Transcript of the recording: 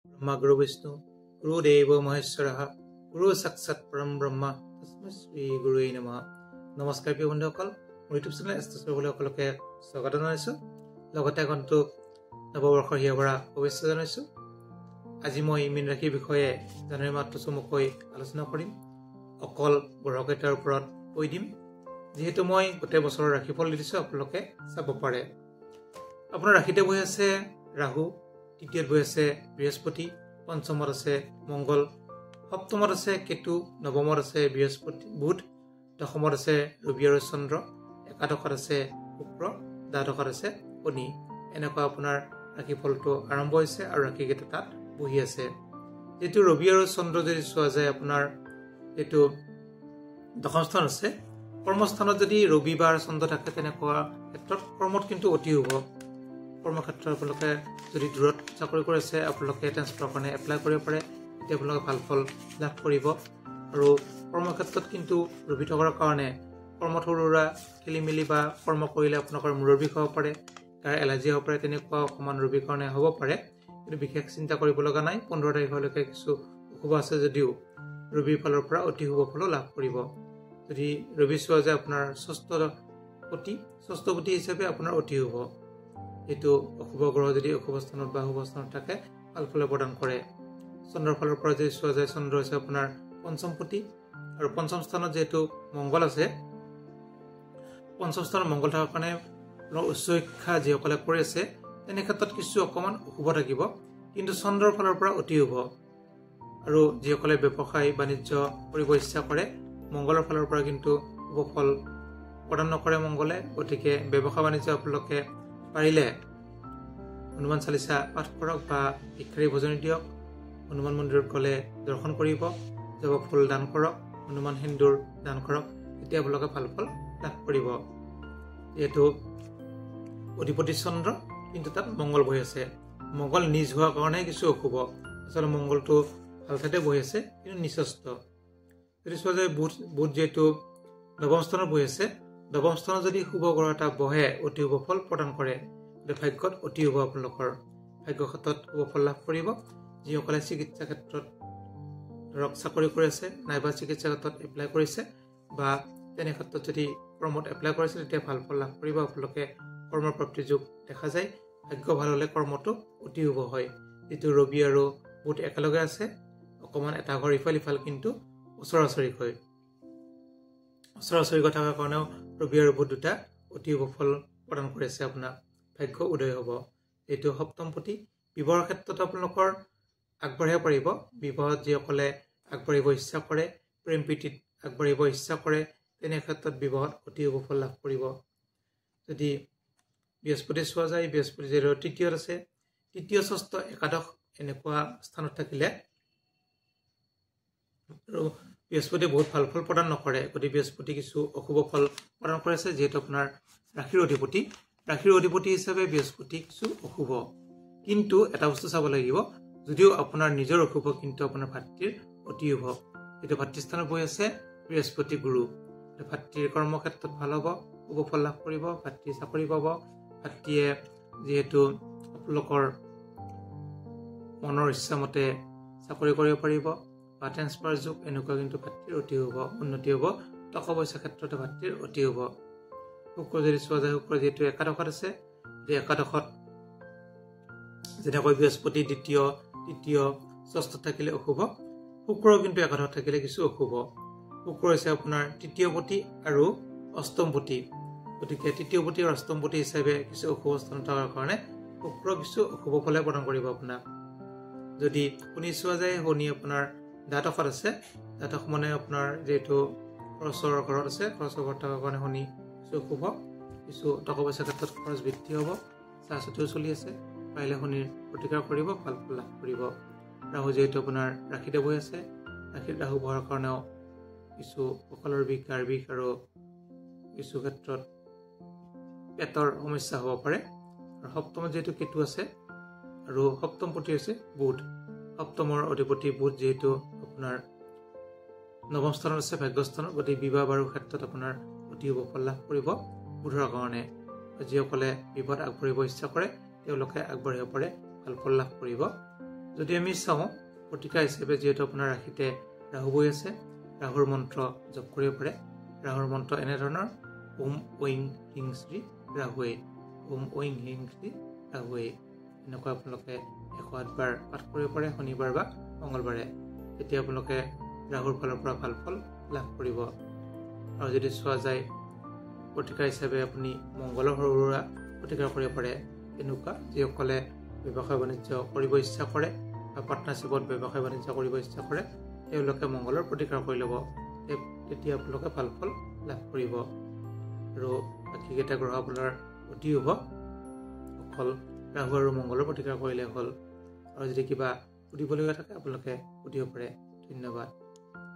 ब्रह्मा गुरु विष्णु गुरुदेव महेश्वरः गुरु साक्षात् परम ब्रह्मा तस्मै श्री गुरुवे नमः। नमस्कार प्रिय बন্ধুসকল, মোৰ ইউটিউব চেনেল এষ্টেচবলৈ সকলোকে স্বাগত জনাইছোঁ। লগতে আগন্তুক নৱবৰ্ষৰ হিয়াভৰা শুভেচ্ছা জনাইছোঁ। আজি মই মীন ৰাশিৰ বিষয়ে জানুৱাৰী মাহটো চমুকৈ আলোচনা কৰিম। অকল গ্ৰহকেইটাৰ ওপৰত কৈ দিম, যিহেতু মই গোটেই বছৰৰ ৰাশিফল দি দিছোঁ, আপোনালোকে চাব পাৰে। আপোনাৰ ৰাশিতে বহি আছে ৰাহু, তৃতীয়ত বহি আছে বৃহস্পতি, পঞ্চমত আছে মংগল, সপ্তমত আছে কেতু, নৱমত আছে বৃহস্পতি বুধ, দশমত আছে ৰবি আৰু চন্দ্ৰ, একাদশত আছে শুক্ৰ, দ্বাদশত আছে শনি। এনেকুৱা আপোনাৰ ৰাশিফলটো আৰম্ভ হৈছে আৰু ৰাশিকেইটা তাত বহি আছে। যিটো ৰবি আৰু চন্দ্ৰ যদি চোৱা যায়, আপোনাৰ এইটো দশম স্থান আছে। কৰ্মস্থানত যদি ৰবি বা চন্দ্ৰ থাকে, তেনেকুৱা ক্ষেত্ৰত কৰ্মত কিন্তু অতি শুভ। কৰ্মক্ষেত্ৰত আপোনালোকে যদি দূৰত চাকৰি কৰি আছে, আপোনালোকে ট্ৰেন্সফাৰৰ কাৰণে এপ্লাই কৰিব পাৰে, তেতিয়া আপোনালোকে ভাল ফল লাভ কৰিব। আৰু কৰ্মক্ষেত্ৰত কিন্তু ৰবি থকাৰ কাৰণে কৰ্মত সৰু সুৰা খেলি মেলি বা কৰ্ম কৰিলে আপোনালোকৰ মূৰৰ বিষ হ'ব পাৰে, গাৰ এলাৰ্জি হ'ব পাৰে, তেনেকুৱা অকণমান ৰবিৰ কাৰণে হ'ব পাৰে। কিন্তু বিশেষ চিন্তা কৰিব লগা নাই। 15 তাৰিখলৈকে কিছু অশুভ আছে যদিও ৰবিৰ ফালৰ পৰা অতি শুভ ফলো লাভ কৰিব। যদি ৰবি চোৱা যায়, আপোনাৰ ষষ্ঠপতি হিচাপে আপোনাৰ অতি শুভ। এইটো অশুভ গ্ৰহ যদি অশুভ স্থানত বা শুভ স্থানত থাকে, ভাল ফল প্ৰদান কৰে। চন্দ্ৰৰ ফালৰ পৰা যদি চোৱা যায়, চন্দ্ৰ হৈছে আপোনাৰ পঞ্চমপতি, আৰু পঞ্চম স্থানত যিহেতু মংগল আছে, পঞ্চম স্থানত মংগল থকাৰ কাৰণে উচ্চ শিক্ষা যিসকলে কৰি আছে, তেনে ক্ষেত্ৰত কিছু অকণমান অশুভ থাকিব। কিন্তু চন্দ্ৰৰ ফালৰ পৰা অতি শুভ। আৰু যিসকলে ব্যৱসায় বাণিজ্য কৰিব ইচ্ছা কৰে, মংগলৰ ফালৰ পৰা কিন্তু শুভ ফল প্ৰদান নকৰে মংগলে। গতিকে ব্যৱসায় বাণিজ্য আপোনালোকে পাৰিলে হনুমান চালিচা পাঠ কৰক বা ভিক্ষাৰী ভোজনী দিয়ক, হনুমান মন্দিৰত গ'লে দৰ্শন কৰিব, জবা ফুল দান কৰক, হনুমান সেন্দুৰ দান কৰক, তেতিয়া আপোনালোকে ভাল ফল লাভ কৰিব। যিহেতু অধিপতি চন্দ্ৰ, কিন্তু তাত মংগল বহি আছে। মংগল নিজ হোৱাৰ কাৰণে কিছু অশুভ। আচলতে মংগলটো ভাল ঠাইতে বহি আছে, কিন্তু নিচস্ত। যদি চোৱা যায়, বুধ যিহেতু নৱম স্থানত বহি আছে, নৱম স্থানত যদি শুভ গ্ৰহ এটা বহে, অতি শুভ ফল প্ৰদান কৰে। ভাগ্যত অতি শুভ, আপোনালোকৰ ভাগ্য ক্ষেত্ৰত শুভ ফল লাভ কৰিব। যিসকলে চিকিৎসা ক্ষেত্ৰত ধৰক চাকৰি কৰি আছে, নাইবা চিকিৎসা ক্ষেত্ৰত এপ্লাই কৰিছে, বা তেনে ক্ষেত্ৰত যদি কৰ্মত এপ্লাই কৰিছে, তেতিয়া ভাল ফল লাভ কৰিব। আপোনালোকে কৰ্মৰ প্ৰাপ্তিৰ যোগ দেখা যায়। ভাগ্য ভাল হ'লে কৰ্মটো অতি শুভ হয়। যিটো ৰবি আৰু বুধ একেলগে আছে, অকণমান এটা ঘৰ ইফাল সিফাল, কিন্তু ওচৰাওচৰিকৈ থকাৰ কাৰণেও ৰবি আৰু বুধ দুটা অতি শুভ ফল প্ৰদান কৰি আছে। আপোনাক ভাগ্য উদয় হ'ব। এইটো সপ্তমপতি। বিবাহৰ ক্ষেত্ৰত আপোনালোকৰ আগবাঢ়িব পাৰিব। বিবাহত যিসকলে আগবাঢ়িব ইচ্ছা কৰে, প্ৰেম প্ৰীতিত আগবাঢ়িব ইচ্ছা কৰে, তেনে ক্ষেত্ৰত বিবাহত অতি শুভ ফল লাভ কৰিব। যদি বৃহস্পতি চোৱা যায়, বৃহস্পতি যিহেতু তৃতীয়ত আছে, তৃতীয়, ষষ্ঠ, একাদশ এনেকুৱা স্থানত থাকিলে আৰু বৃহস্পতিয়ে বহুত ভাল ফল প্ৰদান নকৰে। গতিকে বৃহস্পতি কিছু অশুভ ফল প্ৰদান কৰি আছে। যিহেতু আপোনাৰ ৰাশিৰ অধিপতি হিচাপে বৃহস্পতি কিছু অশুভ। কিন্তু এটা বস্তু চাব লাগিব, যদিও আপোনাৰ নিজৰ অশুভ, কিন্তু আপোনাৰ ভাতৃৰ অতি শুভ। যিটো ভাতৃস্থানত বহি আছে বৃহস্পতি গুৰু, ভাতৃৰ কৰ্মক্ষেত্ৰত ভাল হ'ব, শুভ ফল লাভ কৰিব। ভাতৃ চাকৰি পাব। ভাতৃয়ে যিহেতু আপোনালোকৰ মনৰ ইচ্ছামতে চাকৰি কৰিব পাৰিব, বা ট্ৰেন্সফাৰ যোগ, এনেকুৱা কিন্তু ভাতৃৰ অতি শুভ, উন্নতি হ'ব। টকা পইচা ক্ষেত্ৰতে ভাতৃৰ অতি শুভ। শুক্ৰ যদি চোৱা যায়, শুক্ৰ যিহেতু একাদশত আছে, একাদশত যেনেকৈ বৃহস্পতি দ্বিতীয়, তৃতীয়, ষষ্ঠ থাকিলে অশুভ, শুক্ৰ কিন্তু একাদশত থাকিলে কিছু অশুভ। শুক্ৰ হৈছে আপোনাৰ তৃতীয়পতি আৰু অষ্টমপতি। গতিকে তৃতীয়পতি আৰু অষ্টমপতি হিচাপে কিছু অশুভ স্থানত থকাৰ কাৰণে শুক্ৰ কিছু অশুভ ফলে প্ৰদান কৰিব আপোনাক। যদি শনি চোৱা যায়, শনি আপোনাৰ দ্বাদশত আছে। দ্বাদশ মানে আপোনাৰ যিহেতু খৰচৰ ঘৰত আছে, খৰচৰ ঘৰত থকাৰ কাৰণে শনি কিছু অশুভ। কিছু টকা পইচাৰ ক্ষেত্ৰত খৰচ বৃদ্ধি হ'ব। চাহ-চুতিও চলি আছে, পাৰিলে শনিৰ প্ৰতিকাৰ কৰিব, ভাল ফল লাভ কৰিব। ৰাহু যিহেতু আপোনাৰ ৰাশিতে বহি আছে, ৰাশিত ৰাহু বহাৰ কাৰণেও কিছু কঁকালৰ বিষ, গাৰ বিষ আৰু কিছু ক্ষেত্ৰত পেটৰ সমস্যা হ'ব পাৰে। আৰু সপ্তমত যিহেতু কেতু আছে, আৰু সপ্তমপতি হৈছে বুধ। সপ্তমৰ অধিপতি বুধ যিহেতু আপোনাৰ নৱম স্থানত আছে, ভাগ্যস্থানত। গতিকে বিবাহ বাৰুৰ ক্ষেত্ৰত আপোনাৰ অতি শুভ ফল লাভ কৰিব বুধৰ কাৰণে। যিসকলে বিবাহত আগবাঢ়িব ইচ্ছা কৰে, তেওঁলোকে আগবাঢ়িব পাৰে, ভাল ফল লাভ কৰিব। যদি আমি চাওঁ প্ৰতিকাৰ হিচাপে যিহেতু আপোনাৰ ৰাশিতে ৰাহু বহি আছে, ৰাহুৰ মন্ত্ৰ জপ কৰিব পাৰে। ৰাহুৰ মন্ত্ৰ এনেধৰণৰ ওম ঐং হিং শ্ৰী ৰাহুৱে, ওম ঐং হিং শ্ৰী ৰাহুৱে, এনেকুৱা আপোনালোকে 108 বাৰ পাঠ কৰিব পাৰে শনিবাৰ বা মঙলবাৰে। তেতিয়া আপোনালোকে ৰাহুৰ ফালৰ পৰা ভাল ফল লাভ কৰিব। আৰু যদি চোৱা যায় প্ৰতিকাৰ হিচাপে আপুনি মংগলৰ সৰু সুৰা প্ৰতিকাৰ কৰিব পাৰে। এনেকুৱা যিসকলে ব্যৱসায় বাণিজ্য কৰিব ইচ্ছা কৰে বা পাৰ্টনাৰশ্বিপত ব্যৱসায় বাণিজ্য কৰিব ইচ্ছা কৰে, তেওঁলোকে মংগলৰ প্ৰতিকাৰ কৰি ল'ব। তেতিয়া আপোনালোকে ভাল ফল লাভ কৰিব। আৰু বাকীকেইটা গ্ৰহ আপোনাৰ অতি শুভ, অকল ৰাহু আৰু মংগলৰ প্ৰতিকাৰ কৰিলে হ'ল। আৰু যদি কিবা সুধিবলগীয়া থাকে আপোনালোকে সুধিব পাৰে। ধন্যবাদ।